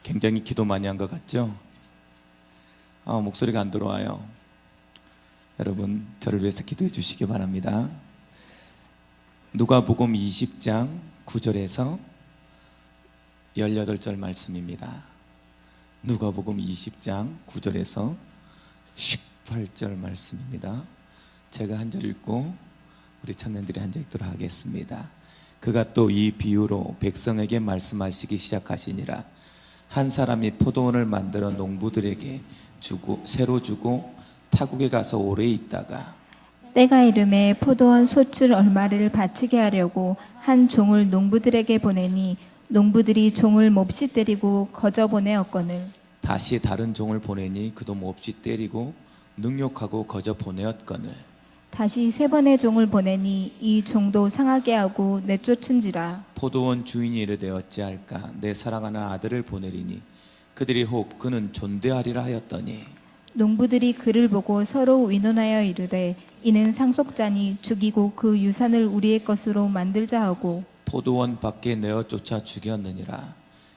굉장히 기도 많이 한 것 같죠? 목소리가 안 들어와요. 여러분 저를 위해서 기도해 주시기 바랍니다. 누가복음 20장 9절에서 18절 말씀입니다. 누가복음 20장 9절에서 18절 말씀입니다. 제가 한 절 읽고 우리 청년들이 한 절 읽도록 하겠습니다. 그가 또 이 비유로 백성에게 말씀하시기 시작하시니라. 한 사람이 포도원을 만들어 농부들에게 주고 새로 주고 타국에 가서 오래 있다가 때가 이름에 포도원 소출 얼마를 바치게 하려고 한 종을 농부들에게 보내니 농부들이 종을 몹시 때리고 거저 보내었거늘 다시 다른 종을 보내니 그도 몹시 때리고 능욕하고 거저 보내었거늘 다시 세 번의 종을 보내니 이 종도 상하게 하고 내쫓은지라. 포도원 주인이 이르되 어찌할까 내 사랑하는 아들을 보내리니 그들이 혹 그는 존대하리라 하였더니 농부들이 그를 보고 서로 의논하여 이르되 이는 상속자니 죽이고 그 유산을 우리의 것으로 만들자 하고 포도원 밖에 내어 쫓아 죽였느니라.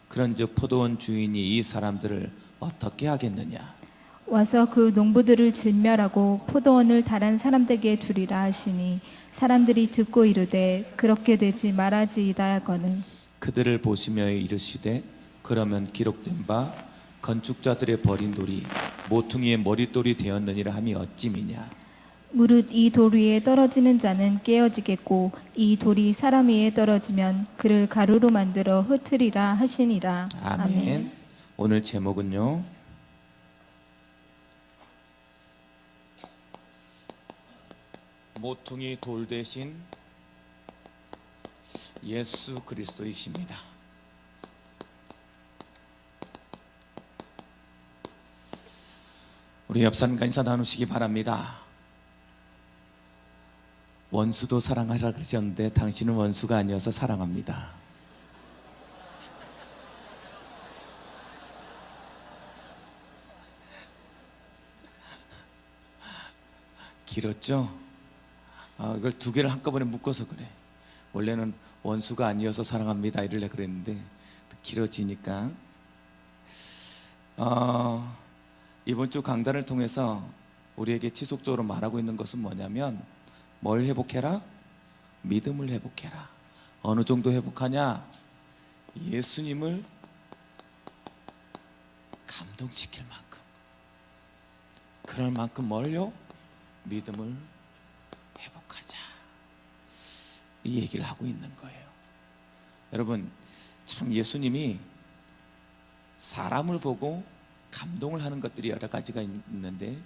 그런즉 포도원 주인이 이 사람들을 어떻게 하겠느냐. 와서 그 농부들을 질멸하고 포도원을 달한 사람들에게 주리라 하시니 사람들이 듣고 이르되 그렇게 되지 말아지이다 하거늘 그들을 보시며 이르시되 그러면 기록된 바 건축자들의 버린 돌이 모퉁이의 머릿돌이 되었느니라 함이 어찌미냐. 무릇 이 돌 위에 떨어지는 자는 깨어지겠고 이 돌이 사람 위에 떨어지면 그를 가루로 만들어 흩으리라 하시니라. 아멘. 오늘 제목은요, 모퉁이 돌 대신 예수 그리스도이십니다. 우리 옆 사람과 인사 나누시기 바랍니다. 원수도 사랑하라 그러셨는데 당신은 원수가 아니어서 사랑합니다. 길었죠? 이걸 두 개를 한꺼번에 묶어서 그래. 원래는 원수가 아니어서 사랑합니다 이럴래 그랬는데 길어지니까 이번 주 강단을 통해서 우리에게 지속적으로 말하고 있는 것은 뭐냐면 뭘 회복해라? 믿음을 회복해라. 어느 정도 회복하냐? 예수님을 감동시킬 만큼, 그럴 만큼 뭘요? 믿음을 회복하자, 이 얘기를 하고 있는 거예요. 여러분 참 예수님이 사람을 보고 감동을 하는 것들이 여러 가지가 있는데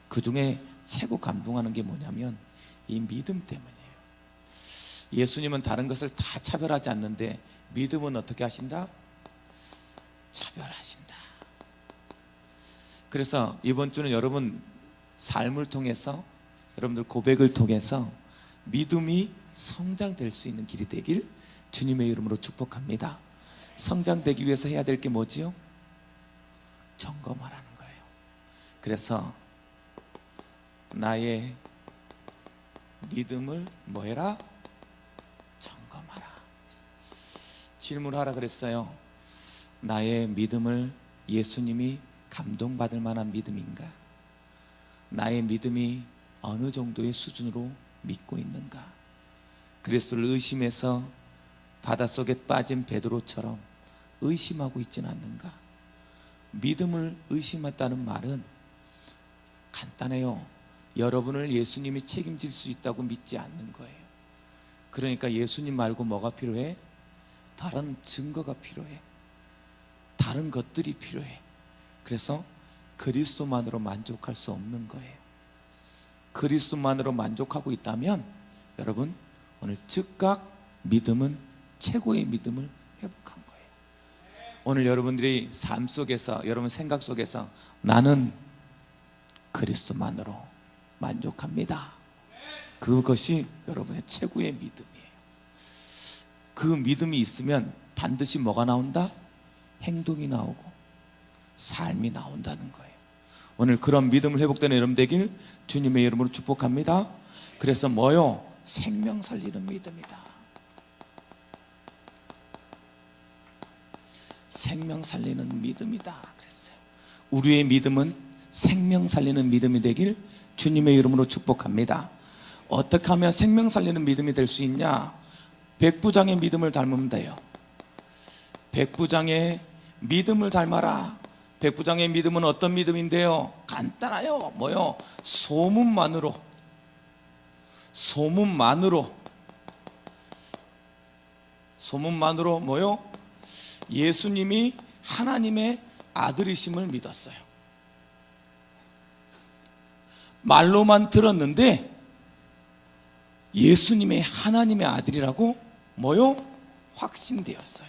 그 중에 최고 감동하는 게 뭐냐면 이 믿음 때문이에요. 예수님은 다른 것을 다 차별하지 않는데 믿음은 어떻게 하신다? 차별하신다. 그래서 이번 주는 여러분 삶을 통해서, 여러분들 고백을 통해서 믿음이 성장될 수 있는 길이 되길 주님의 이름으로 축복합니다. 성장되기 위해서 해야 될 게 뭐지요? 점검하라는 거예요. 그래서 나의 믿음을 뭐해라? 점검하라. 질문하라 그랬어요. 나의 믿음을 예수님이 감동받을 만한 믿음인가? 나의 믿음이 어느 정도의 수준으로 믿고 있는가? 그리스도를 의심해서 바닷속에 빠진 베드로처럼 의심하고 있지는 않는가? 믿음을 의심했다는 말은 간단해요. 여러분을 예수님이 책임질 수 있다고 믿지 않는 거예요. 그러니까 예수님 말고 뭐가 필요해? 다른 증거가 필요해. 다른 것들이 필요해. 그래서 그리스도만으로 만족할 수 없는 거예요. 그리스도만으로 만족하고 있다면 여러분 오늘 즉각 믿음은 최고의 믿음을 회복한 거예요. 오늘 여러분들이 삶 속에서, 여러분 생각 속에서 나는 그리스도만으로 만족합니다. 그것이 여러분의 최고의 믿음이에요. 그 믿음이 있으면 반드시 뭐가 나온다? 행동이 나오고 삶이 나온다는 거예요. 오늘 그런 믿음을 회복되는 여러분 되길 주님의 이름으로 축복합니다. 그래서 뭐요? 생명 살리는 믿음이다. 생명 살리는 믿음이다 그랬어요. 우리의 믿음은 생명 살리는 믿음이 되길 주님의 이름으로 축복합니다. 어떻게 하면 생명 살리는 믿음이 될 수 있냐? 백부장의 믿음을 닮으면 돼요. 백부장의 믿음을 닮아라. 백부장의 믿음은 어떤 믿음인데요? 간단해요. 뭐요? 소문만으로 뭐요? 예수님이 하나님의 아들이심을 믿었어요. 말로만 들었는데 예수님의 하나님의 아들이라고 뭐요? 확신되었어요.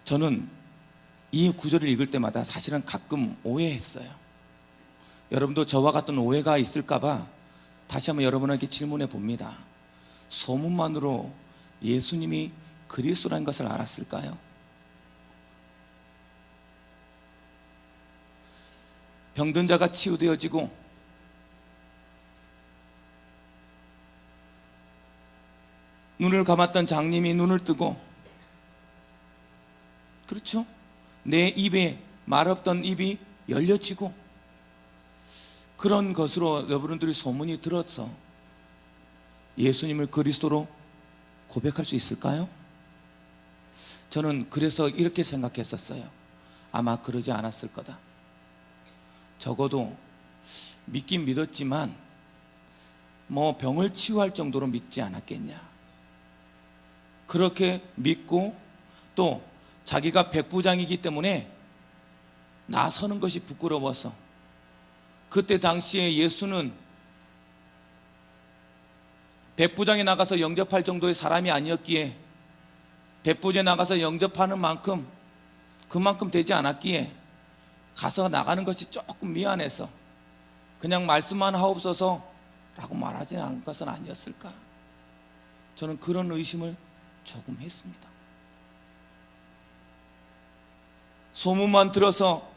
저는 이 구절을 읽을 때마다 사실은 가끔 오해했어요. 여러분도 저와 같은 오해가 있을까봐 다시 한번 여러분에게 질문해 봅니다. 소문만으로 예수님이 그리스도라는 것을 알았을까요? 병든 자가 치유되어지고 눈을 감았던 장님이 눈을 뜨고, 그렇죠? 내 입에 말없던 입이 열려지고, 그런 것으로 여러분들이 소문이 들어서 예수님을 그리스도로 고백할 수 있을까요? 저는 그래서 이렇게 생각했었어요. 아마 그러지 않았을 거다. 적어도 믿긴 믿었지만 뭐 병을 치유할 정도로 믿지 않았겠냐. 그렇게 믿고 또 자기가 백부장이기 때문에 나서는 것이 부끄러워서, 그때 당시에 예수는 백부장에 나가서 영접할 정도의 사람이 아니었기에, 백부장에 나가서 영접하는 만큼 그만큼 되지 않았기에 가서 나가는 것이 조금 미안해서 그냥 말씀만 하옵소서 라고 말하지 않은 것은 아니었을까. 저는 그런 의심을 조금 했습니다. 소문만 들어서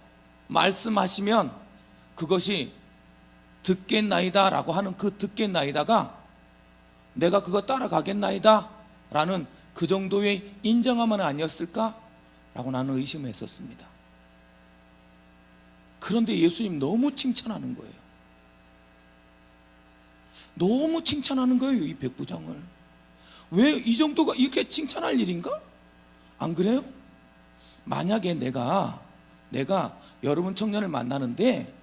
말씀하시면 그것이 듣겠나이다 라고 하는 그 듣겠나이다가 내가 그거 따라가겠나이다 라는 그 정도의 인정함은 아니었을까 라고 나는 의심했었습니다. 그런데 예수님 너무 칭찬하는 거예요. 너무 칭찬하는 거예요, 이 백부장을. 왜 이 정도가 이렇게 칭찬할 일인가? 안 그래요? 만약에 내가 여러분 청년을 만나는데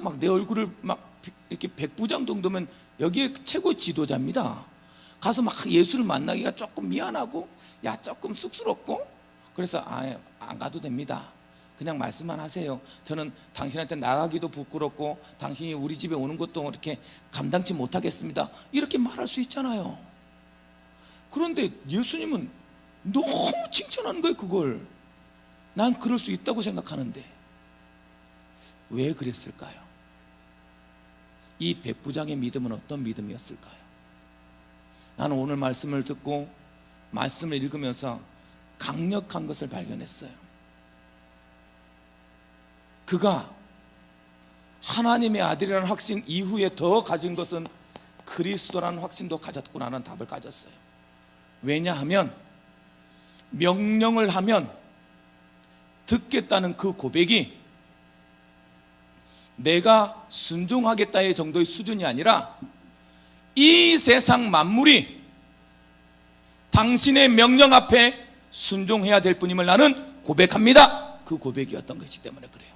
막 내 얼굴을 막 이렇게 백부장 정도면 여기에 최고 지도자입니다. 가서 막 예수를 만나기가 조금 미안하고 조금 쑥스럽고, 그래서 안 가도 됩니다. 그냥 말씀만 하세요. 저는 당신한테 나가기도 부끄럽고 당신이 우리 집에 오는 것도 이렇게 감당치 못하겠습니다. 이렇게 말할 수 있잖아요. 그런데 예수님은 너무 칭찬하는 거예요, 그걸. 난 그럴 수 있다고 생각하는데 왜 그랬을까요? 이 백부장의 믿음은 어떤 믿음이었을까요? 나는 오늘 말씀을 듣고 말씀을 읽으면서 강력한 것을 발견했어요. 그가 하나님의 아들이라는 확신 이후에 더 가진 것은 그리스도라는 확신도 가졌구나라는 답을 가졌어요. 왜냐하면 명령을 하면 듣겠다는 그 고백이 내가 순종하겠다의 정도의 수준이 아니라 이 세상 만물이 당신의 명령 앞에 순종해야 될 뿐임을 나는 고백합니다. 그 고백이었던 것이기 때문에 그래요.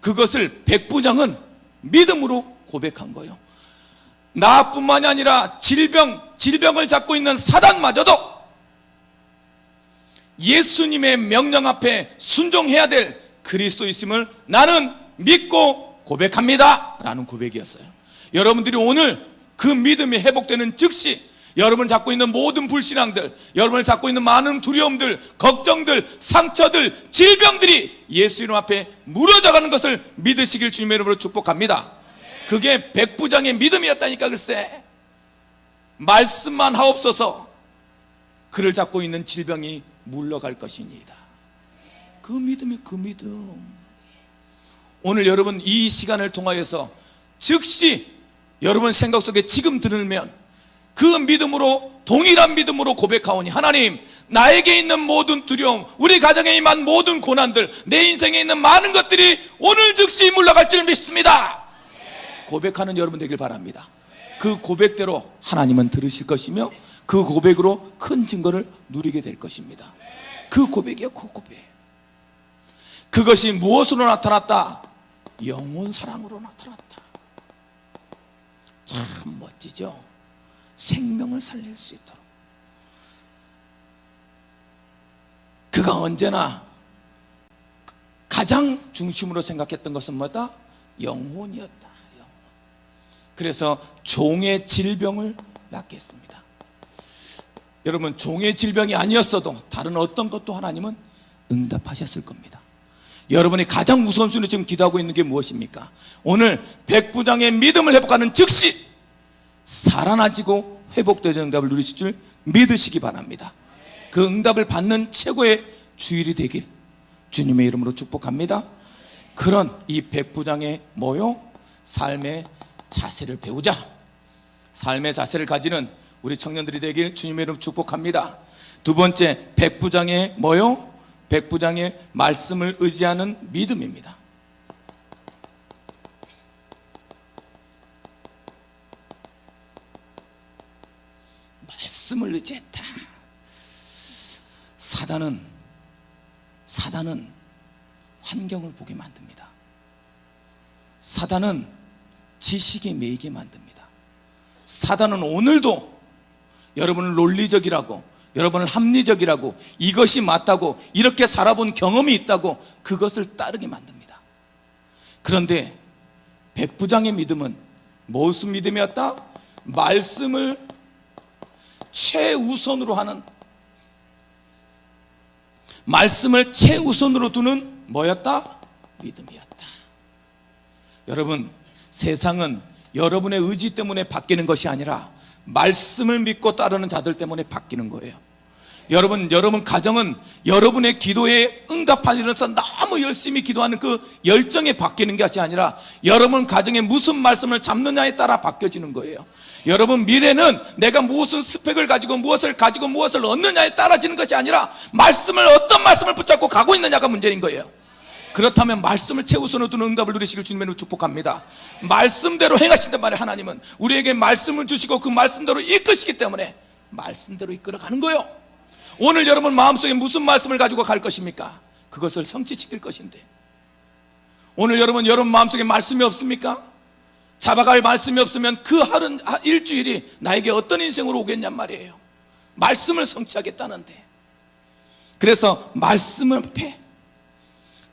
그것을 백부장은 믿음으로 고백한 거예요. 나뿐만이 아니라 질병을 잡고 있는 사단마저도 예수님의 명령 앞에 순종해야 될 그리스도이심을 나는 믿고 고백합니다 라는 고백이었어요. 여러분들이 오늘 그 믿음이 회복되는 즉시 여러분을 잡고 있는 모든 불신앙들, 여러분을 잡고 있는 많은 두려움들, 걱정들, 상처들, 질병들이 예수 이름 앞에 무너져가는 것을 믿으시길 주님의 이름으로 축복합니다. 그게 백부장의 믿음이었다니까. 글쎄, 말씀만 하옵소서 그를 잡고 있는 질병이 물러갈 것이니이다. 그 믿음이 그 믿음. 오늘 여러분 이 시간을 통하여서 즉시 여러분 생각 속에 지금 들으면 그 믿음으로 동일한 믿음으로 고백하오니 하나님, 나에게 있는 모든 두려움, 우리 가정에 임한 모든 고난들, 내 인생에 있는 많은 것들이 오늘 즉시 물러갈 줄 믿습니다. 고백하는 여러분 되길 바랍니다. 그 고백대로 하나님은 들으실 것이며 그 고백으로 큰 증거를 누리게 될 것입니다. 그 고백이요, 그 고백. 그것이 무엇으로 나타났다? 영혼 사랑으로 나타났다. 참 멋지죠? 생명을 살릴 수 있도록. 그가 언제나 가장 중심으로 생각했던 것은 뭐다? 영혼이었다. 영혼. 그래서 종의 질병을 낫게 했습니다. 여러분, 종의 질병이 아니었어도 다른 어떤 것도 하나님은 응답하셨을 겁니다. 여러분이 가장 우선순위로 지금 기도하고 있는 게 무엇입니까? 오늘 백부장의 믿음을 회복하는 즉시 살아나지고 회복되는 응답을 누리실 줄 믿으시기 바랍니다. 그 응답을 받는 최고의 주일이 되길 주님의 이름으로 축복합니다. 그런 이 백부장의 뭐요? 삶의 자세를 배우자. 삶의 자세를 가지는 우리 청년들이 되길 주님의 이름으로 축복합니다. 두 번째, 백부장의 뭐요? 백부장의 말씀을 의지하는 믿음입니다. 말씀을 의지했다. 사단은 환경을 보게 만듭니다. 사단은 지식에 매이게 만듭니다. 사단은 오늘도 여러분을 논리적이라고, 여러분을 합리적이라고, 이것이 맞다고, 이렇게 살아본 경험이 있다고 그것을 따르게 만듭니다. 그런데 백부장의 믿음은 무슨 믿음이었다? 말씀을 최우선으로 하는, 말씀을 최우선으로 두는 뭐였다? 믿음이었다. 여러분, 세상은 여러분의 의지 때문에 바뀌는 것이 아니라 말씀을 믿고 따르는 자들 때문에 바뀌는 거예요. 여러분 가정은 여러분의 기도에 응답하려서 너무 열심히 기도하는 그 열정에 바뀌는 것이 아니라 여러분 가정에 무슨 말씀을 잡느냐에 따라 바뀌어지는 거예요. 여러분 미래는 내가 무슨 스펙을 가지고 무엇을 얻느냐에 따라지는 것이 아니라 어떤 말씀을 붙잡고 가고 있느냐가 문제인 거예요. 그렇다면 말씀을 최우선으로 두는 응답을 누리시길 주님의 축복합니다. 말씀대로 행하신단 말이에요. 하나님은 우리에게 말씀을 주시고 그 말씀대로 이끄시기 때문에 말씀대로 이끌어가는 거예요. 오늘 여러분 마음속에 무슨 말씀을 가지고 갈 것입니까? 그것을 성취시킬 것인데, 오늘 여러분 마음속에 말씀이 없습니까? 잡아갈 말씀이 없으면 그 하루 일주일이 나에게 어떤 인생으로 오겠냔 말이에요. 말씀을 성취하겠다는데. 그래서 말씀을 패.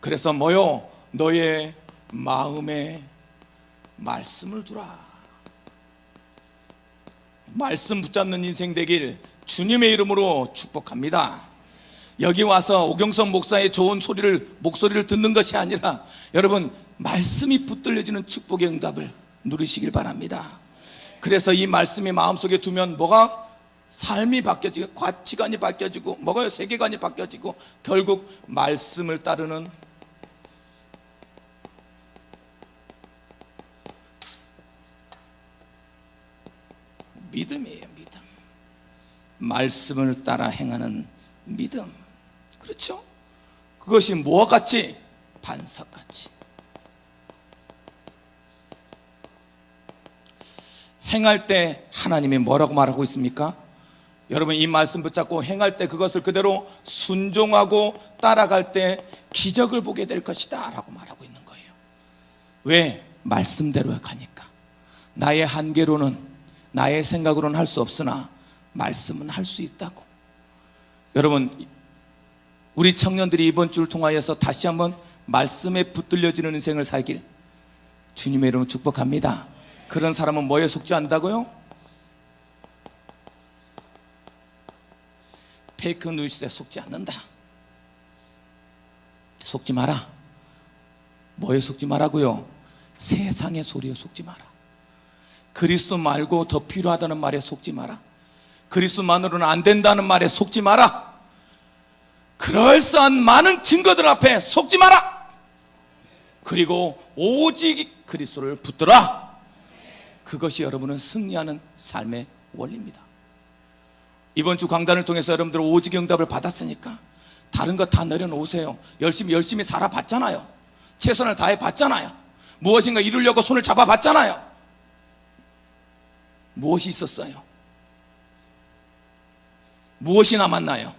그래서 뭐요? 너의 마음에 말씀을 두라. 말씀 붙잡는 인생 되길 주님의 이름으로 축복합니다. 여기 와서 오경선 목사의 좋은 목소리를 듣는 것이 아니라 여러분 말씀이 붙들려지는 축복의 응답을 누리시길 바랍니다. 그래서 이 말씀이 마음속에 두면 뭐가? 삶이 바뀌어지고 가치관이 바뀌어지고 뭐가요? 세계관이 바뀌어지고 결국 말씀을 따르는 믿음이에요. 믿음. 말씀을 따라 행하는 믿음. 그렇죠? 그것이 뭐와 같이? 반석같이. 행할 때 하나님이 뭐라고 말하고 있습니까? 여러분 이 말씀 붙잡고 행할 때 그것을 그대로 순종하고 따라갈 때 기적을 보게 될 것이다 라고 말하고 있는 거예요. 왜? 말씀대로 가니까. 나의 한계로는, 나의 생각으로는 할 수 없으나 말씀은 할 수 있다고. 여러분 우리 청년들이 이번 주를 통하여서 다시 한번 말씀에 붙들려지는 인생을 살길 주님의 이름으로 축복합니다. 그런 사람은 뭐에 속지 않는다고요? 페이크 뉴스에 속지 않는다. 속지 마라. 뭐에 속지 마라고요? 세상의 소리에 속지 마라. 그리스도 말고 더 필요하다는 말에 속지 마라. 그리스도만으로는 안 된다는 말에 속지 마라. 그럴싸한 많은 증거들 앞에 속지 마라. 그리고 오직 그리스도를 붙들어. 그것이 여러분은 승리하는 삶의 원리입니다. 이번 주 강단을 통해서 여러분들 오직 응답을 받았으니까 다른 거 다 내려놓으세요. 열심히 살아봤잖아요. 최선을 다해 봤잖아요. 무엇인가 이루려고 손을 잡아봤잖아요. 무엇이 있었어요? 무엇이 남았나요?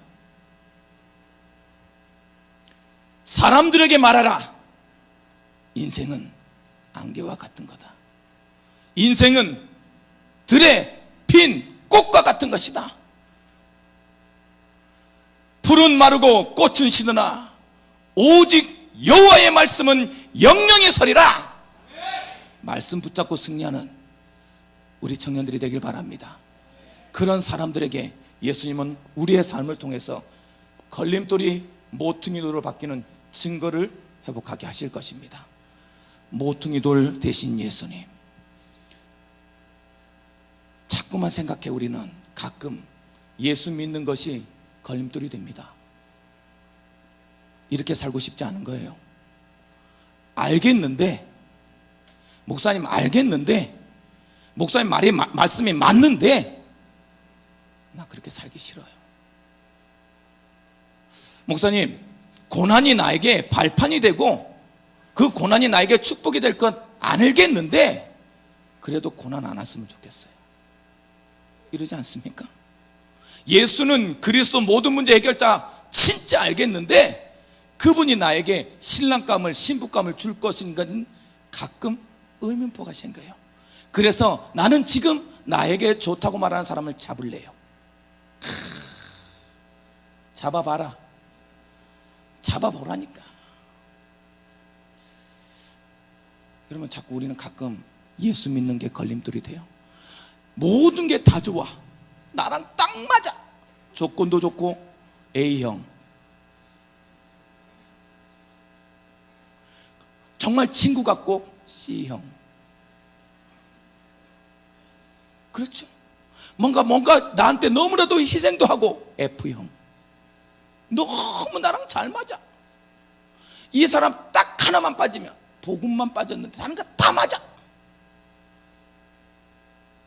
사람들에게 말하라. 인생은 안개와 같은 거다. 인생은 들에 핀 꽃과 같은 것이다. 풀은 마르고 꽃은 시드나 오직 여호와의 말씀은 영영이 서리라. 말씀 붙잡고 승리하는 우리 청년들이 되길 바랍니다. 그런 사람들에게 예수님은 우리의 삶을 통해서 걸림돌이 모퉁이 돌을 바뀌는 증거를 회복하게 하실 것입니다. 모퉁이 돌 대신 예수님. 자꾸만 생각해. 우리는 가끔 예수 믿는 것이 걸림돌이 됩니다. 이렇게 살고 싶지 않은 거예요. 알겠는데, 목사님 알겠는데, 목사님 말씀이 맞는데 나 그렇게 살기 싫어요. 목사님, 고난이 나에게 발판이 되고 그 고난이 나에게 축복이 될 건 알겠는데 그래도 고난 안 왔으면 좋겠어요. 이러지 않습니까? 예수는 그리스도 모든 문제 해결자 진짜 알겠는데 그분이 나에게 신랑감을 신부감을 줄 것인가는 가끔 의문표가 생겨요. 그래서 나는 지금 나에게 좋다고 말하는 사람을 잡을래요. 잡아봐라. 잡아보라니까. 여러분, 자꾸 우리는 가끔 예수 믿는 게 걸림돌이 돼요. 모든 게 다 좋아. 나랑 딱 맞아. 조건도 좋고 A형. 정말 친구 같고 C형. 그렇죠? 뭔가 나한테 너무나도 희생도 하고 F형. 너무 나랑 잘 맞아. 이 사람 딱 하나만 빠지면, 복음만 빠졌는데 다른 거 다 맞아.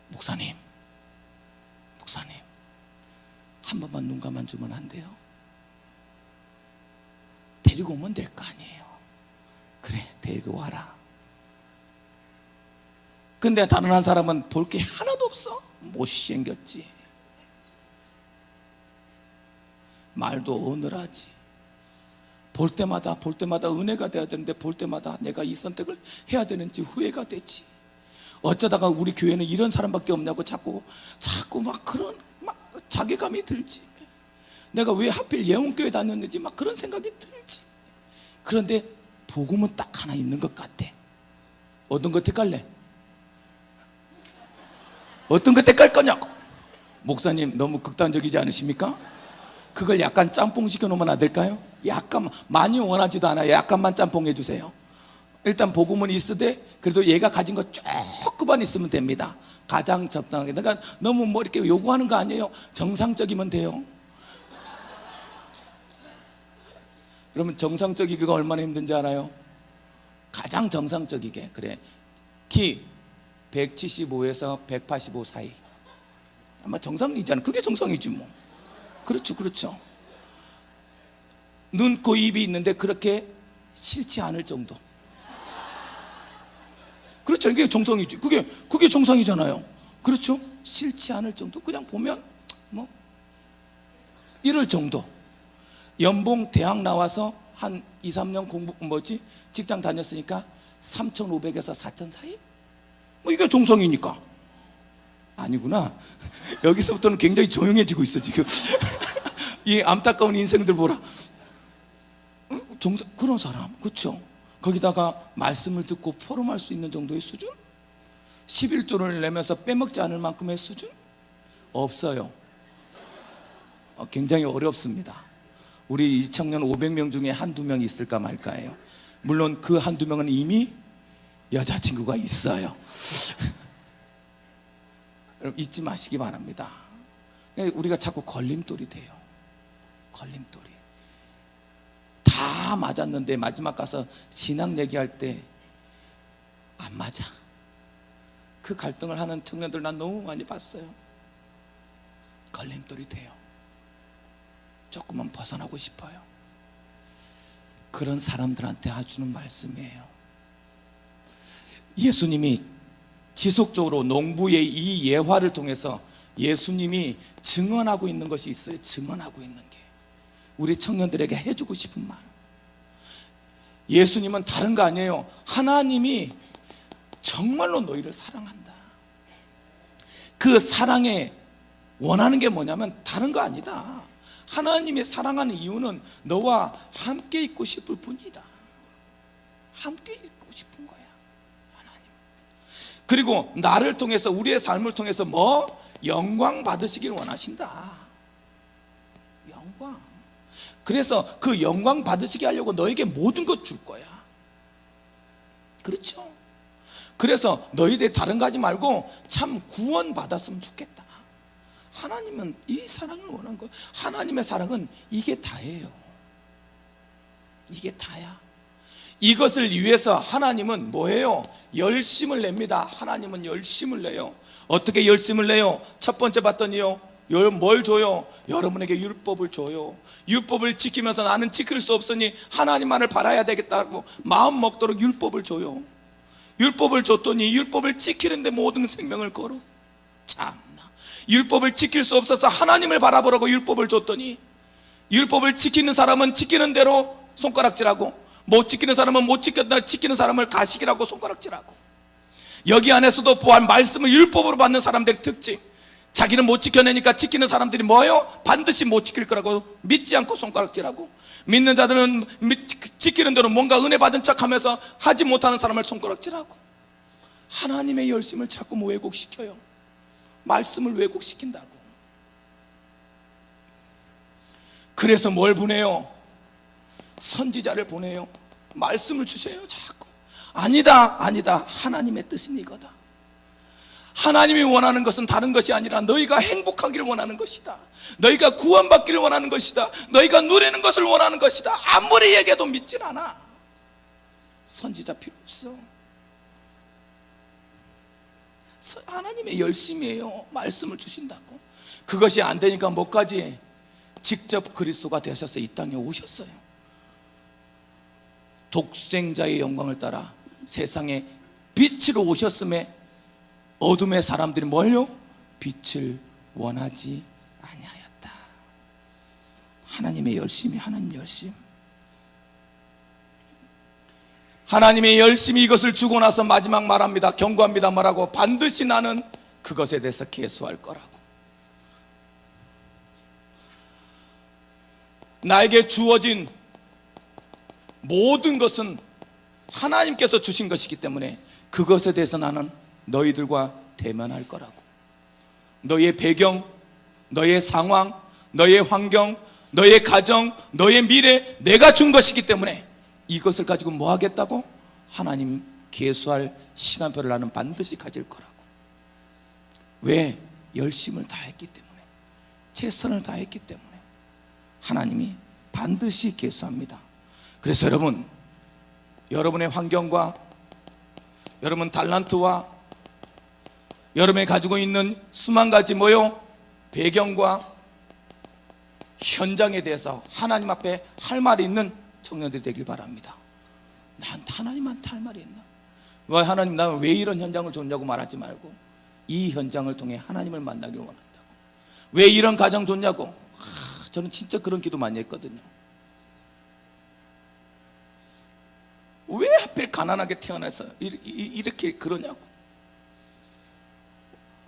목사님 한 번만 눈 감아주면 안 돼요? 데리고 오면 될 거 아니에요. 그래, 데리고 와라. 근데 다른 한 사람은 볼 게 하나도 없어. 못생겼지, 말도 어눌하지, 볼 때마다 은혜가 돼야 되는데 볼 때마다 내가 이 선택을 해야 되는지 후회가 되지. 어쩌다가 우리 교회는 이런 사람밖에 없냐고 자꾸 막 그런 자괴감이 들지. 내가 왜 하필 예원교회 다녔는지 막 그런 생각이 들지. 그런데 복음은 딱 하나 있는 것 같아. 어떤 거 택할래? 어떤 거 택할 거냐고. 목사님 너무 극단적이지 않으십니까? 그걸 약간 짬뽕 시켜놓으면 안 될까요? 약간, 많이 원하지도 않아요. 약간만 짬뽕 해주세요. 일단 복음은 있으되 그래도 얘가 가진 거 조금만 있으면 됩니다. 가장 적당하게. 내가 너무 뭐 이렇게 요구하는 거 아니에요. 정상적이면 돼요. 여러분, 정상적이기가 얼마나 힘든지 알아요? 가장 정상적이게. 그래, 키 175에서 185 사이. 아마 정상이잖아. 그게 정상이지 뭐. 그렇죠. 눈, 코, 입이 있는데 그렇게 싫지 않을 정도. 그렇죠. 이게 정상이지. 그게 정상이잖아요. 그렇죠. 싫지 않을 정도. 그냥 보면 뭐 이럴 정도. 연봉 대학 나와서 한 2, 3년 직장 다녔으니까 3,500에서 4,000 사이? 뭐 이게 정상이니까. 아니구나. 여기서부터는 굉장히 조용해지고 있어 지금. 이 안타까운 인생들 보라. 그런 사람, 그렇죠? 거기다가 말씀을 듣고 포럼할 수 있는 정도의 수준? 11조를 내면서 빼먹지 않을 만큼의 수준? 없어요. 굉장히 어렵습니다. 우리 이 청년 500명 중에 한두 명 있을까 말까예요. 물론 그 한두 명은 이미 여자친구가 있어요. 여러분, 잊지 마시기 바랍니다. 우리가 자꾸 걸림돌이 돼요. 걸림돌이. 다 맞았는데 마지막 가서 신앙 얘기할 때 안 맞아. 그 갈등을 하는 청년들 난 너무 많이 봤어요. 걸림돌이 돼요. 조금만 벗어나고 싶어요. 그런 사람들한테 해주는 말씀이에요. 예수님이 지속적으로 농부의 이 예화를 통해서 예수님이 증언하고 있는 것이 있어요. 증언하고 있는 게 우리 청년들에게 해주고 싶은 말. 예수님은 다른 거 아니에요. 하나님이 정말로 너희를 사랑한다. 그 사랑에 원하는 게 뭐냐면 다른 거 아니다. 하나님이 사랑하는 이유는 너와 함께 있고 싶을 뿐이다. 함께 있고 싶은 거야, 하나님. 그리고 나를 통해서, 우리의 삶을 통해서 뭐? 영광 받으시길 원하신다. 영광. 그래서 그 영광 받으시게 하려고 너에게 모든 것 줄 거야. 그렇죠? 그래서 너희들 다른 거 하지 말고 참 구원 받았으면 좋겠다. 하나님은 이 사랑을 원한 거예요. 하나님의 사랑은 이게 다예요. 이게 다야. 이것을 위해서 하나님은 뭐예요? 열심을 냅니다. 하나님은 열심을 내요. 어떻게 열심을 내요? 첫 번째 봤더니요, 뭘 줘요? 여러분에게 율법을 줘요. 율법을 지키면서 나는 지킬 수 없으니 하나님만을 바라야 되겠다고 마음 먹도록 율법을 줘요. 율법을 줬더니 율법을 지키는데 모든 생명을 걸어. 참나, 율법을 지킬 수 없어서 하나님을 바라보라고 율법을 줬더니 율법을 지키는 사람은 지키는 대로 손가락질하고, 못 지키는 사람은 못 지켰다 지키는 사람을 가식이라고 손가락질하고. 여기 안에서도 보안 말씀을 율법으로 받는 사람들의 특징, 자기는 못 지켜내니까 지키는 사람들이 뭐예요? 반드시 못 지킬 거라고 믿지 않고 손가락질하고, 믿는 자들은 지키는 대로 뭔가 은혜 받은 척하면서 하지 못하는 사람을 손가락질하고. 하나님의 열심을 자꾸 왜곡시켜요. 말씀을 왜곡시킨다고. 그래서 뭘 보내요? 선지자를 보내요. 말씀을 주세요. 자꾸 아니다, 아니다, 하나님의 뜻은 이거다. 하나님이 원하는 것은 다른 것이 아니라 너희가 행복하기를 원하는 것이다. 너희가 구원받기를 원하는 것이다. 너희가 누리는 것을 원하는 것이다. 아무리 얘기해도 믿진 않아. 선지자 필요 없어. 하나님의 열심이에요. 말씀을 주신다고. 그것이 안 되니까 뭐까지? 직접 그리스도가 되셔서 이 땅에 오셨어요. 독생자의 영광을 따라 세상에 빛으로 오셨음에 어둠의 사람들이 뭘요? 빛을 원하지 아니하였다. 하나님의 열심이, 하나님 열심. 하나님의 열심히 이것을 주고 나서 마지막 말합니다. 경고합니다. 말하고 반드시 나는 그것에 대해서 계수할 거라고. 나에게 주어진 모든 것은 하나님께서 주신 것이기 때문에 그것에 대해서 나는 너희들과 대면할 거라고. 너의 배경, 너의 상황, 너의 환경, 너의 가정, 너의 미래 내가 준 것이기 때문에 이것을 가지고 뭐 하겠다고? 하나님 계수할 시간표를 나는 반드시 가질 거라고. 왜? 열심을 다했기 때문에, 최선을 다했기 때문에 하나님이 반드시 계수합니다. 그래서 여러분, 여러분의 환경과 여러분 달란트와 여러분이 가지고 있는 수만 가지 뭐요? 배경과 현장에 대해서 하나님 앞에 할 말이 있는 청년들이 되길 바랍니다. 난 하나님한테 할 말이 있나? 왜 하나님, 나는 왜 이런 현장을 줬냐고 말하지 말고 이 현장을 통해 하나님을 만나길 원한다고. 왜 이런 가정 줬냐고. 저는 진짜 그런 기도 많이 했거든요. 왜 하필 가난하게 태어나서 이렇게 그러냐고.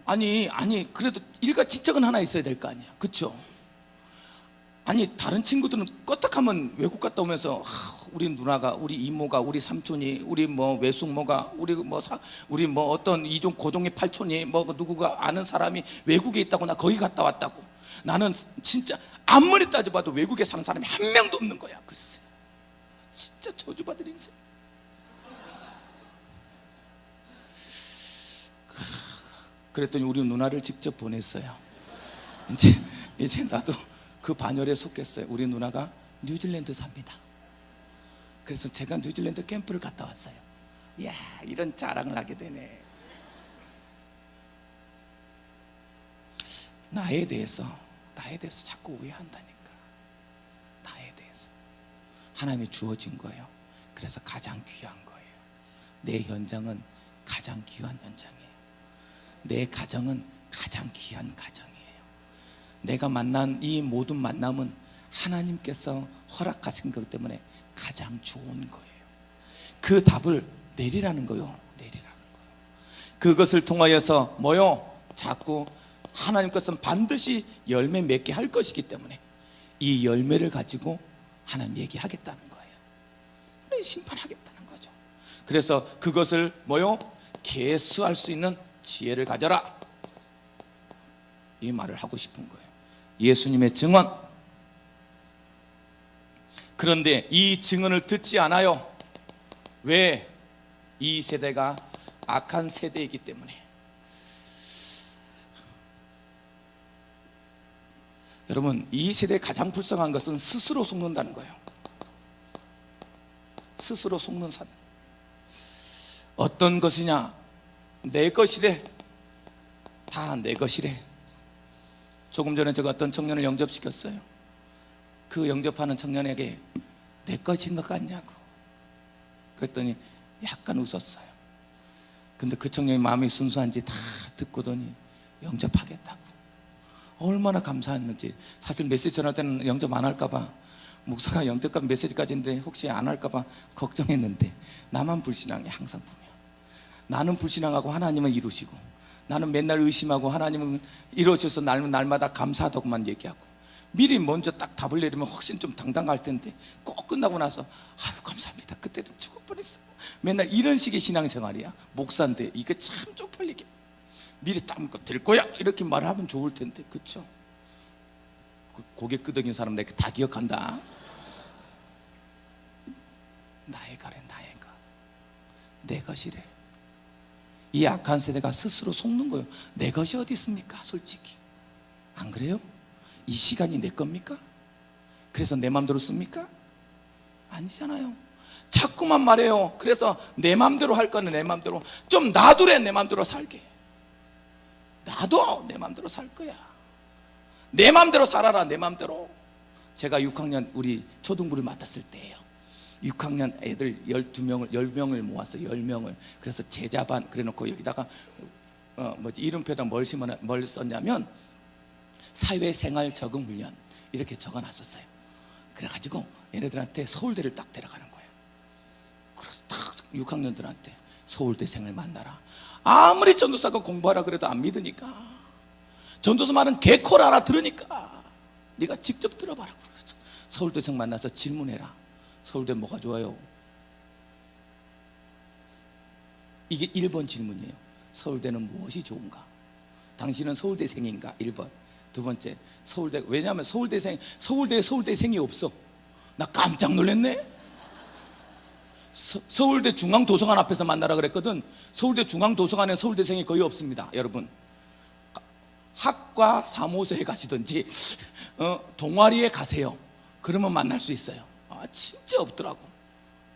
아니 그래도 일가지적은 하나 있어야 될 거 아니야. 그렇죠? 아니 다른 친구들은 껐딱하면 외국 갔다 오면서 우리 누나가, 우리 이모가, 우리 삼촌이, 우리 뭐 외숙모가, 우리 뭐 어떤 이종 고종의 팔촌이 뭐 누구가 아는 사람이 외국에 있다고, 나 거기 갔다 왔다고. 나는 진짜 아무리 따져봐도 외국에 사는 사람이 한 명도 없는 거야. 글쎄, 진짜 저주받을 인생. 그랬더니 우리 누나를 직접 보냈어요. 이제 나도 그 반열에 속했어요. 우리 누나가 뉴질랜드 삽니다. 그래서 제가 뉴질랜드 캠프를 갔다 왔어요. 이야, 이런 자랑을 하게 되네. 나에 대해서 자꾸 오해한다니까. 나에 대해서 하나님이 주어진 거예요. 그래서 가장 귀한 거예요. 내 현장은 가장 귀한 현장이에요. 내 가정은 가장 귀한 가정이에요. 내가 만난 이 모든 만남은 하나님께서 허락하신 것 때문에 가장 좋은 거예요. 그 답을 내리라는 거예요. 그것을 통하여서 뭐요? 자꾸 하나님께서는 반드시 열매 맺게 할 것이기 때문에 이 열매를 가지고 하나님 얘기하겠다는 거예요. 심판하겠다는 거죠. 그래서 그것을 뭐요? 계수할 수 있는 지혜를 가져라, 이 말을 하고 싶은 거예요. 예수님의 증언. 그런데 이 증언을 듣지 않아요. 왜? 이 세대가 악한 세대이기 때문에. 여러분, 이 세대의 가장 불쌍한 것은 스스로 속는다는 거예요. 스스로 속는 삶. 어떤 것이냐? 내 것이래. 다 내 것이래. 조금 전에 제가 어떤 청년을 영접시켰어요. 그 영접하는 청년에게 내 것인 것 같냐고 그랬더니 약간 웃었어요. 근데 그 청년이 마음이 순수한지 다 듣고더니 영접하겠다고. 얼마나 감사했는지. 사실 메시지 전할 때는 영접 안 할까 봐, 목사가 영접까지 메시지까지인데 혹시 안 할까 봐 걱정했는데, 나만 불신앙해. 항상 보면 나는 불신앙하고 하나님은 이루시고, 나는 맨날 의심하고 하나님은 이루어져서 날마다 감사하다고만 얘기하고, 미리 먼저 딱 답을 내리면 훨씬 좀 당당할 텐데 꼭 끝나고 나서 아유 감사합니다, 그때는 죽을 뻔했어. 맨날 이런 식의 신앙생활이야. 목사인데 이게 참 쪽팔리게 미리 땀고 될 거야 이렇게 말하면 좋을 텐데. 그렇죠? 고개 끄덕인 사람 내가 다 기억한다. 나의 거래, 나의 것, 내 것이래. 이 악한 세대가 스스로 속는 거예요. 내 것이 어디 있습니까? 솔직히 안 그래요? 이 시간이 내 겁니까? 그래서 내 맘대로 씁니까? 아니잖아요. 자꾸만 말해요. 그래서 내 맘대로 할 거는 내 맘대로, 좀 놔두래. 내 맘대로 살게. 나도 내 맘대로 살 거야. 내 맘대로 살아라. 내 맘대로. 제가 6학년 우리 초등부를 맡았을 때예요. 6학년 애들 10명을 모았어요. 10명을. 그래서 제자반 그래놓고 여기다가 이름표에다 뭘 썼냐면 사회생활 적응 훈련 이렇게 적어놨었어요. 그래가지고 얘네들한테 서울대를 딱 데려가는 거예요. 그래서 딱 6학년들한테 서울대생을 만나라. 아무리 전도사가 공부하라 그래도 안 믿으니까, 전도사 말은 개코를 알아들으니까 네가 직접 들어봐라. 그래서 서울대생 만나서 질문해라. 서울대 뭐가 좋아요? 이게 1번 질문이에요. 서울대는 무엇이 좋은가? 당신은 서울대생인가? 1번. 두 번째, 서울대, 왜냐하면 서울대생이 없어. 나 깜짝 놀랐네. 서울대 중앙도서관 앞에서 만나라 그랬거든. 서울대 중앙도서관에 서울대생이 거의 없습니다. 여러분, 학과 사무소에 가시든지 동아리에 가세요. 그러면 만날 수 있어요. 진짜 없더라고.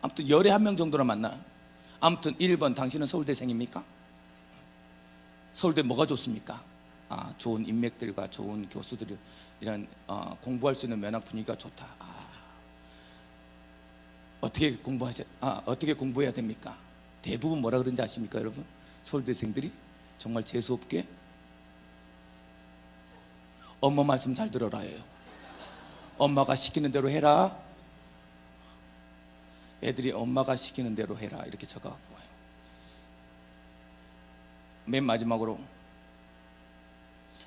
아무튼 열에 한 명 정도나 만나. 아무튼 1번, 당신은 서울대생입니까? 서울대 뭐가 좋습니까? 좋은 인맥들과 좋은 교수들, 이런 공부할 수 있는 면학 분위기가 좋다. 어떻게 공부해야 됩니까? 대부분 뭐라 그런지 아십니까, 여러분? 서울대생들이 정말 재수없게 엄마 말씀 잘 들어라예요. 엄마가 시키는 대로 해라. 애들이 엄마가 시키는 대로 해라 이렇게 적어갖고 와요. 맨 마지막으로,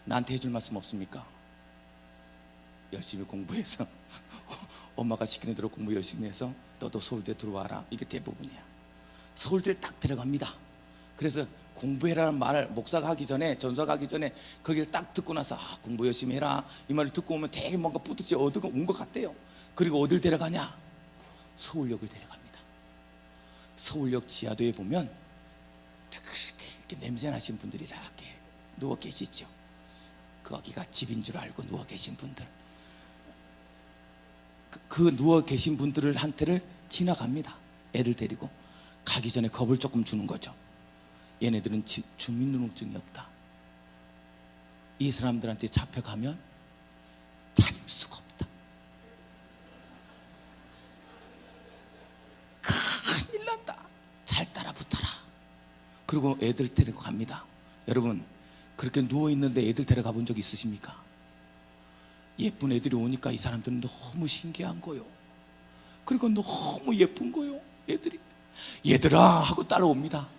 나한테 해줄 말씀 없습니까? 열심히 공부해서 엄마가 시키는 대로 공부 열심히 해서 너도 서울대 들어와라. 이게 대부분이야. 서울대를 딱 데려갑니다. 그래서 공부해라는 말을 목사가 하기 전에, 전사가 하기 전에 거기를 딱 듣고 나서 공부 열심히 해라 이 말을 듣고 오면 되게 뭔가 뿌듯이 얻어 온 것 같대요. 그리고 어딜 데려가냐? 서울역을 데려갑니다. 서울역 지하도에 보면 이렇게 냄새 나신 분들이 이렇게 누워 계시죠. 거기가 집인 줄 알고 누워 계신 분들, 그 누워 계신 분들을 한테를 지나갑니다. 애를 데리고 가기 전에 겁을 조금 주는 거죠. 얘네들은 주민등록증이 없다. 이 사람들한테 잡혀가면 찾을 수가 없다. 큰일 난다. 잘 따라 붙어라. 그리고 애들 데리고 갑니다. 여러분, 그렇게 누워있는데 애들 데려가 본 적 있으십니까? 예쁜 애들이 오니까 이 사람들은 너무 신기한 거요. 그리고 너무 예쁜 거요. 애들이 얘들아 하고 따라옵니다.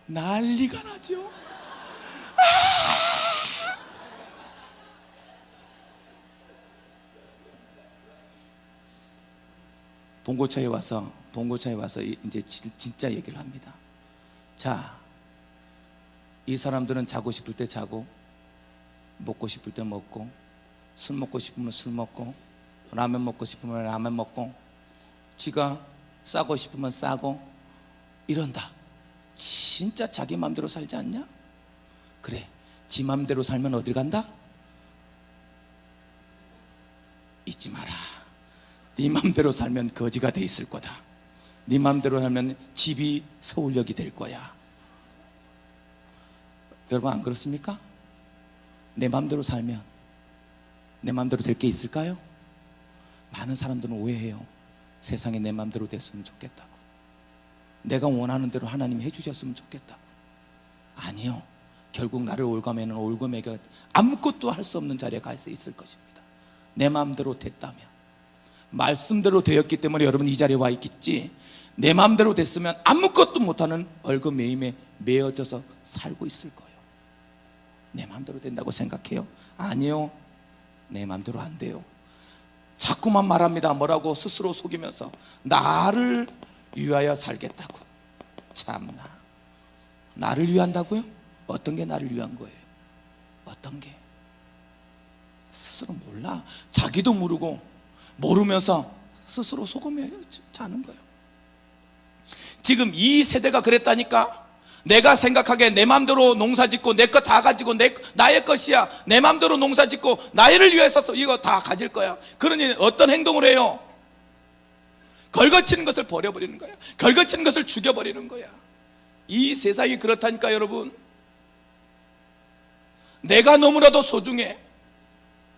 난리가 나죠. 봉고차에 와서 이제 진짜 얘기를 합니다. 자, 이 사람들은 자고 싶을 때 자고, 먹고 싶을 때 먹고, 술 먹고 싶으면 술 먹고, 라면 먹고 싶으면 라면 먹고, 지가 싸고 싶으면 싸고 이런다. 진짜 자기 마음대로 살지 않냐? 그래, 지 마음대로 살면 어딜 간다? 잊지 마라. 네 마음대로 살면 거지가 돼 있을 거다. 네 마음대로 살면 집이 서울역이 될 거야. 여러분, 안 그렇습니까? 내 마음대로 살면 내 마음대로 될 게 있을까요? 많은 사람들은 오해해요. 세상에 내 마음대로 됐으면 좋겠다고, 내가 원하는 대로 하나님이 해주셨으면 좋겠다고. 아니요, 결국 나를 올가매는 올가매가 아무것도 할 수 없는 자리에 가 있을 것입니다. 내 마음대로 됐다면, 말씀대로 되었기 때문에 여러분 이 자리에 와 있겠지, 내 마음대로 됐으면 아무것도 못하는 얼그매임에 매여져서 살고 있을 거예요. 내 마음대로 된다고 생각해요? 아니요, 내 마음대로 안 돼요. 자꾸만 말합니다. 뭐라고? 스스로 속이면서 나를 위하여 살겠다고. 참나, 나를 위한다고요? 어떤 게 나를 위한 거예요? 어떤 게? 스스로 몰라. 자기도 모르고 모르면서 스스로 속으며 자는 거예요. 지금 이 세대가 그랬다니까. 내가 생각하기에 내 마음대로 농사짓고 내 거 다 가지고 나의 것이야, 내 마음대로 농사짓고 나를 위해서 이거 다 가질 거야. 그러니 어떤 행동을 해요? 걸거치는 것을 버려버리는 거야. 걸거치는 것을 죽여버리는 거야. 이 세상이 그렇다니까 여러분. 내가 너무나도 소중해,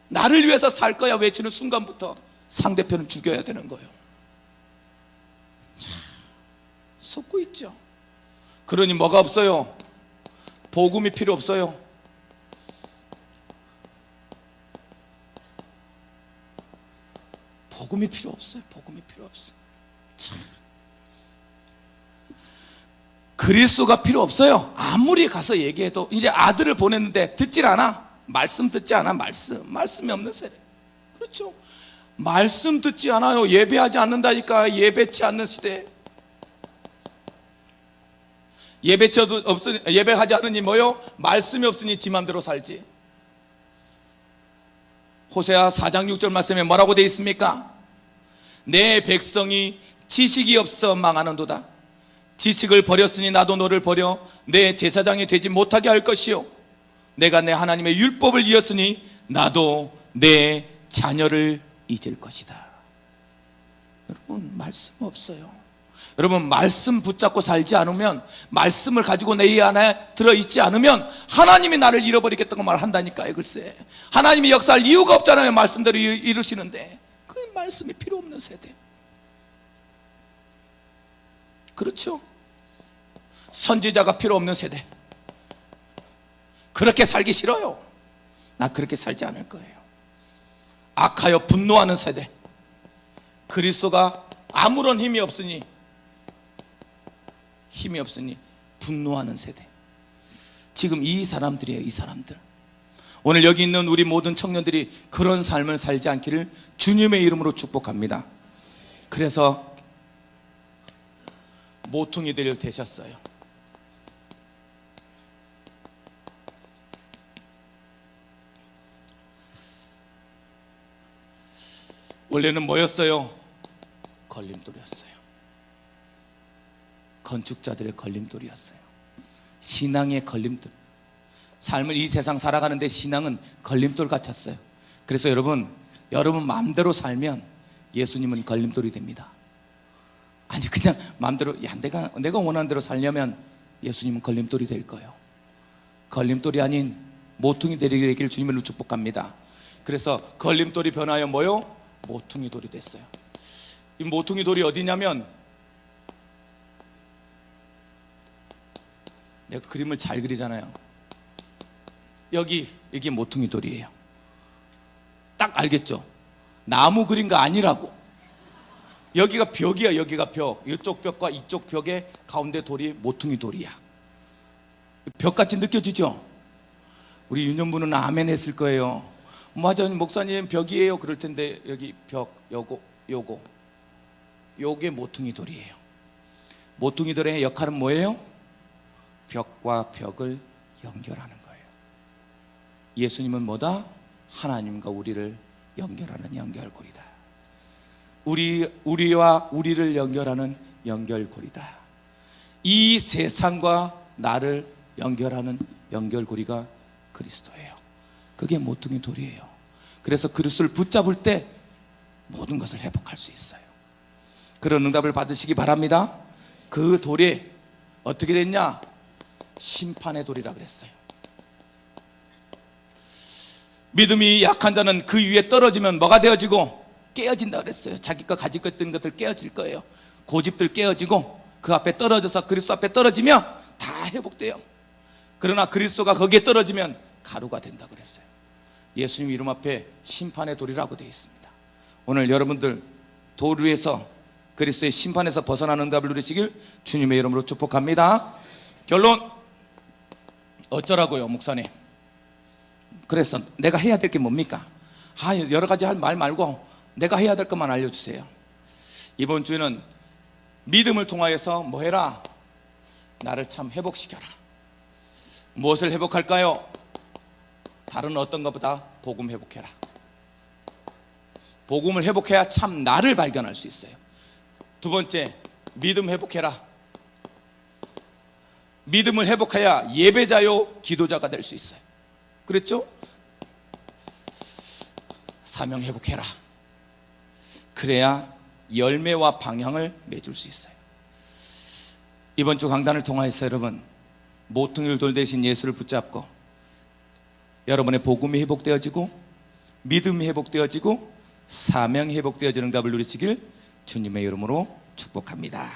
나를 위해서 살 거야 외치는 순간부터 상대편은 죽여야 되는 거예요. 속고 있죠. 그러니 뭐가 없어요? 복음이 필요 없어요. 복음이 필요 없어요. 복음이 필요 없어요. 참. 그리스도가 필요 없어요. 아무리 가서 얘기해도. 이제 아들을 보냈는데 듣질 않아. 말씀 듣지 않아. 말씀이 없는 세대. 그렇죠. 말씀 듣지 않아요. 예배하지 않는다니까. 예배치 않는 시대. 예배하지 않으니 뭐요? 말씀이 없으니 지 맘대로 살지. 호세아 4장 6절 말씀에 뭐라고 되어 있습니까? 내 백성이 지식이 없어 망하는도다. 지식을 버렸으니 나도 너를 버려 내 제사장이 되지 못하게 할 것이요, 내가 내 하나님의 율법을 이었으니 나도 내 자녀를 잊을 것이다. 여러분, 말씀 없어요. 여러분, 말씀 붙잡고 살지 않으면, 말씀을 가지고 내 이 안에 들어있지 않으면 하나님이 나를 잃어버리겠다고 말한다니까요. 글쎄, 하나님이 역사할 이유가 없잖아요. 말씀대로 이루시는데. 그 말씀이 필요 없는 세대. 그렇죠. 선지자가 필요 없는 세대. 그렇게 살기 싫어요. 나 그렇게 살지 않을 거예요. 악하여 분노하는 세대. 그리스도가 아무런 힘이 없으니 분노하는 세대. 지금 이 사람들이에요. 이 사람들. 오늘 여기 있는 우리 모든 청년들이 그런 삶을 살지 않기를 주님의 이름으로 축복합니다. 그래서 모퉁이들 되셨어요. 원래는 뭐였어요? 걸림돌이었어요. 건축자들의 걸림돌이었어요. 신앙의 걸림돌. 삶을 이 세상 살아가는데 신앙은 걸림돌 같았어요. 그래서 여러분 마음대로 살면 예수님은 걸림돌이 됩니다. 아니, 그냥 마음대로, 내가 원하는 대로 살려면 예수님은 걸림돌이 될 거예요. 걸림돌이 아닌 모퉁이 돌이 되기를 주님으로 축복합니다. 그래서 걸림돌이 변하여 뭐요? 모퉁이 돌이 됐어요. 이 모퉁이 돌이 어디냐면, 내가 그림을 잘 그리잖아요. 이게 모퉁이 돌이에요. 딱 알겠죠? 나무 그린 거 아니라고. 여기가 벽이야. 여기가 벽. 이쪽 벽과 이쪽 벽의 가운데 돌이 모퉁이 돌이야. 벽같이 느껴지죠? 우리 유년부는 아멘 했을 거예요. 맞아, 목사님 벽이에요. 그럴 텐데 여기 벽, 요게 모퉁이 돌이에요. 모퉁이 돌의 역할은 뭐예요? 벽과 벽을 연결하는 거예요. 예수님은 뭐다? 하나님과 우리를 연결하는 연결고리다. 우리와 우리를 연결하는 연결고리다. 이 세상과 나를 연결하는 연결고리가 그리스도예요. 그게 모퉁이 돌이에요. 그래서 그리스도를 붙잡을 때 모든 것을 회복할 수 있어요. 그런 응답을 받으시기 바랍니다. 그 돌이 어떻게 됐냐? 심판의 돌이라 그랬어요. 믿음이 약한 자는 그 위에 떨어지면 뭐가 되어지고? 깨어진다 그랬어요. 자기가 가지고 있던 것들 깨어질 거예요. 고집들 깨어지고 그 앞에 떨어져서 그리스도 앞에 떨어지면 다 회복돼요. 그러나 그리스도가 거기에 떨어지면 가루가 된다 그랬어요. 예수님 이름 앞에 심판의 돌이라고 되어 있습니다. 오늘 여러분들 돌 위에서 그리스도의 심판에서 벗어나는 응답을 누리시길 주님의 이름으로 축복합니다. 결론, 어쩌라고요 목사님? 그래서 내가 해야 될 게 뭡니까? 여러 가지 할 말 말고 내가 해야 될 것만 알려주세요. 이번 주에는 믿음을 통하여서 뭐 해라? 나를 참 회복시켜라. 무엇을 회복할까요? 다른 어떤 것보다 복음 회복해라. 복음을 회복해야 참 나를 발견할 수 있어요. 두 번째, 믿음 회복해라. 믿음을 회복해야 예배자요 기도자가 될 수 있어요. 그랬죠? 사명 회복해라. 그래야 열매와 방향을 맺을 수 있어요. 이번 주 강단을 통하여서 여러분 모퉁이를 돌 대신 예수를 붙잡고 여러분의 복음이 회복되어지고 믿음이 회복되어지고 사명이 회복되어지는 응답을 누리시길 주님의 이름으로 축복합니다.